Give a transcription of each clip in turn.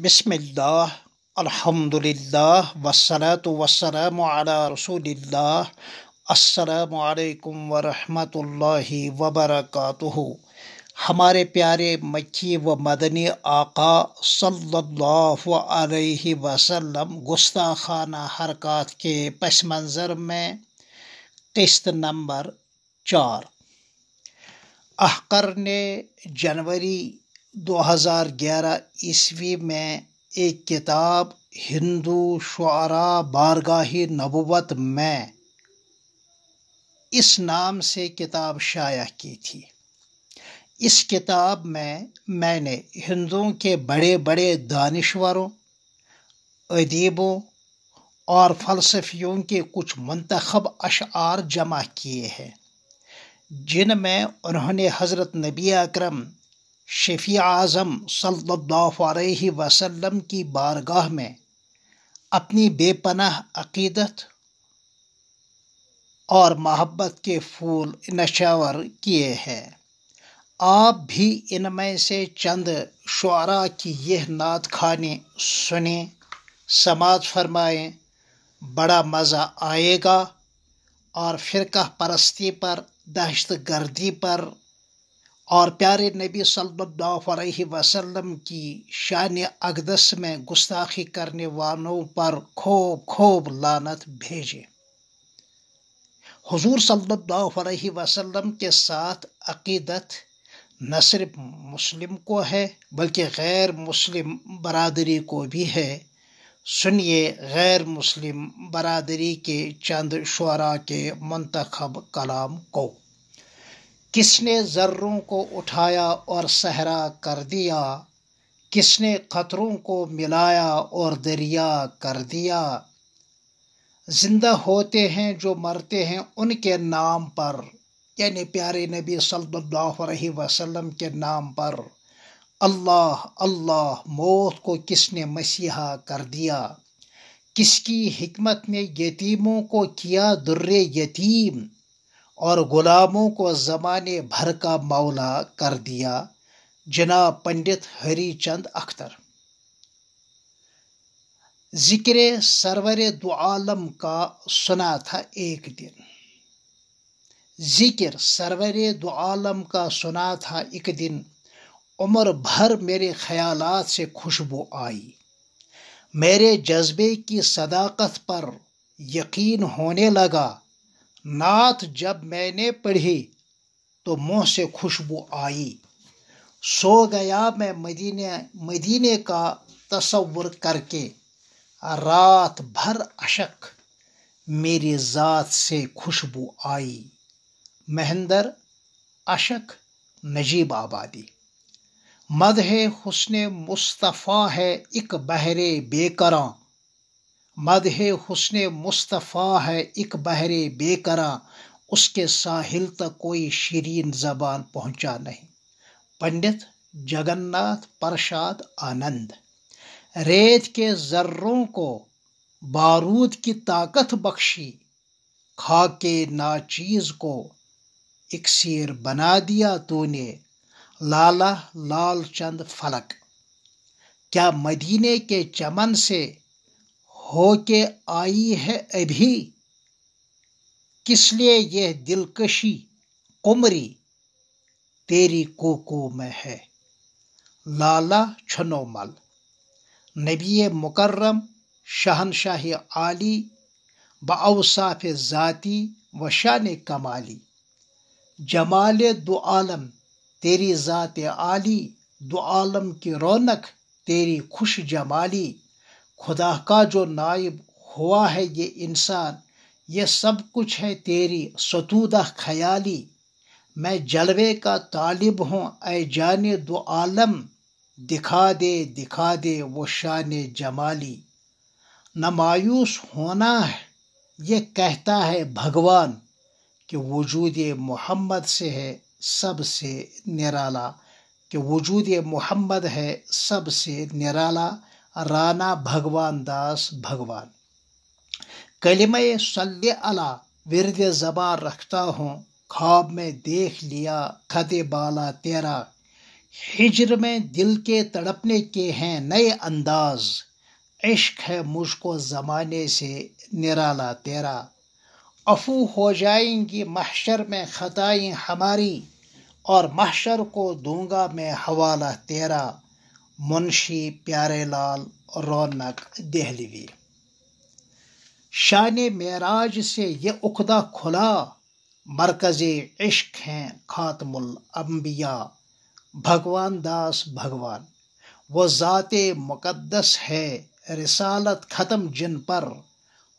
بسم اللہ الحمد للہ والصلاة والسلام علی رسول اللہ السلام علیکم ورحمۃ اللہ وبرکاتہ۔ ہمارے پیارے مکی و مدنی آقا صلی اللہ علیہ وسلم گستاخانہ حرکات کے پس منظر میں قسط نمبر 4 احقر نے جنوری 2011 عیسوی میں ایک کتاب ہندو شعراء بارگاہ نبوت میں اس نام سے کتاب شائع کی تھی۔ اس کتاب میں نے ہندوؤں کے بڑے بڑے دانشوروں، ادیبوں اور فلسفیوں کے کچھ منتخب اشعار جمع کیے ہیں، جن میں انہوں نے حضرت نبی اکرم شفیع اعظم صلی اللہ علیہ وسلم کی بارگاہ میں اپنی بے پناہ عقیدت اور محبت کے پھول نچھاور کیے ہیں۔ آپ بھی ان میں سے چند شعراء کی یہ نعت خوانی سنیں، سماعت فرمائیں، بڑا مزہ آئے گا، اور فرقہ پرستی پر، دہشت گردی پر اور پیارے نبی صلی اللہ علیہ وسلم کی شان اقدس میں گستاخی کرنے والوں پر خوب خوب لعنت بھیجے۔ حضور صلی اللہ علیہ وسلم کے ساتھ عقیدت نہ صرف مسلم کو ہے بلکہ غیر مسلم برادری کو بھی ہے۔ سنیے غیر مسلم برادری کے چند شعراء کے منتخب کلام کو۔ کس نے ذروں کو اٹھایا اور صحرا کر دیا، کس نے قطروں کو ملایا اور دریا کر دیا۔ زندہ ہوتے ہیں جو مرتے ہیں ان کے نام پر، یعنی پیارے نبی صلی اللہ علیہ وسلم کے نام پر۔ اللہ اللہ، موت کو کس نے مسیحا کر دیا، کس کی حکمت نے یتیموں کو کیا در یتیم اور غلاموں کو زمانے بھر کا مولا کر دیا۔ جناب پنڈت ہری چند اختر۔ ذکر سرور دو عالم کا سنا تھا ایک دن، ذکر سرور دو عالم کا سنا تھا ایک دن، عمر بھر میرے خیالات سے خوشبو آئی، میرے جذبے کی صداقت پر یقین ہونے لگا۔ نعت جب میں نے پڑھی تو منہ سے خوشبو آئی، سو گیا میں مدینے کا تصور کر کے، رات بھر اشک میری ذات سے خوشبو آئی۔ مہندر اشک، نجیب آبادی۔ مدح حسن مصطفیٰ ہے ایک بحر بے کراں، مدح حسن مصطفیٰ ہے ایک بحر بے کراں، اس کے ساحل تک کوئی شیرین زبان پہنچا نہیں۔ پنڈت جگن ناتھ پرساد آنند۔ ریت کے ذروں کو بارود کی طاقت بخشی، خاک ناچیز کو اکسیر بنا دیا تو نے، لالا لال چند فلک۔ کیا مدینے کے چمن سے ہو کے آئی ہے ابھی، کس لیے یہ دلکشی قمری تیری کوکو میں ہے۔ لالا چھنو مل۔ نبی مکرم شہنشاہ عالی باوصاف ذاتی و شان کمالی، جمال دو عالم تیری ذات عالی، دو عالم کی رونق تیری خوش جمالی۔ خدا کا جو نائب ہوا ہے یہ انسان، یہ سب کچھ ہے تیری ستودہ خیالی۔ میں جلوے کا طالب ہوں اے جان دو عالم، دکھا دے وہ شان جمالی۔ نہ مایوس ہونا ہے یہ کہتا ہے بھگوان، کہ وجود محمد سے ہے سب سے نرالا، کہ وجود محمد ہے سب سے نرالا۔ رانا بھگوان داس بھگوان۔ کلمہ صلی علی ورد زباں رکھتا ہوں، خواب میں دیکھ لیا خط بالا تیرا، ہجر میں دل کے تڑپنے کے ہیں نئے انداز، عشق ہے مجھ کو زمانے سے نرالا تیرا، عفو ہو جائیں گی محشر میں خطائیں ہماری، اور محشر کو دوں گا میں حوالہ تیرا۔ منشی پیارے لال رونق دہلوی۔ شان معراج سے یہ عقدہ کھلا، مرکز عشق ہیں خاتم الانبیاء، بھگوان داس بھگوان۔ وہ ذات مقدس ہے رسالت ختم جن پر،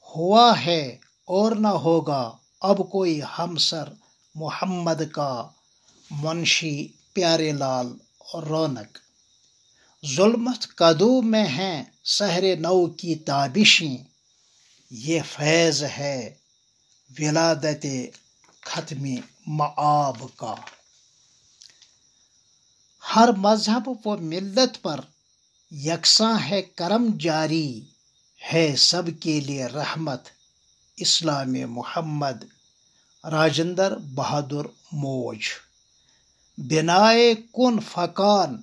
ہوا ہے اور نہ ہوگا اب کوئی ہمسر محمد کا، منشی پیارے لال رونق۔ ظلمت کدو میں ہیں سحر نو کی تابشیں، یہ فیض ہے ولادت ختم معاب کا۔ ہر مذہب و ملت پر یکساں ہے کرم جاری، ہے سب کے لیے رحمت اسلام محمد۔ راجندر بہادر موج۔ بنائے کن فکان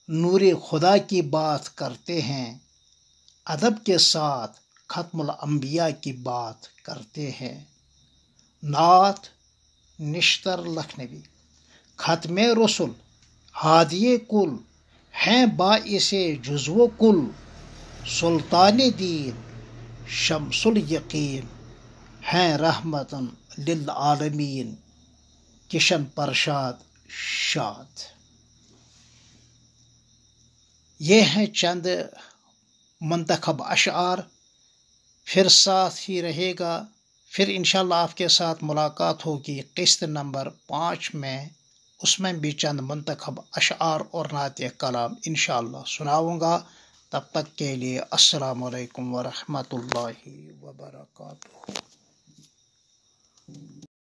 نور خدا کی بات کرتے ہیں، ادب کے ساتھ ختم الانبیاء کی بات کرتے ہیں۔ نعت نشتر لکھنوی۔ ختم رسل ہادی کل ہیں باعث جزو کل، سلطان دین شمس الیقین ہیں رحمت للعالمین۔ کشن پرشاد شاد۔ یہ ہیں چند منتخب اشعار، پھر ساتھ ہی رہے گا، پھر انشاءاللہ آپ کے ساتھ ملاقات ہوگی قسط نمبر 5 میں، اس میں بھی چند منتخب اشعار اور نعت کلام انشاءاللہ سناؤں گا۔ تب تک کے لیے السلام علیکم ورحمۃ اللہ وبرکاتہ۔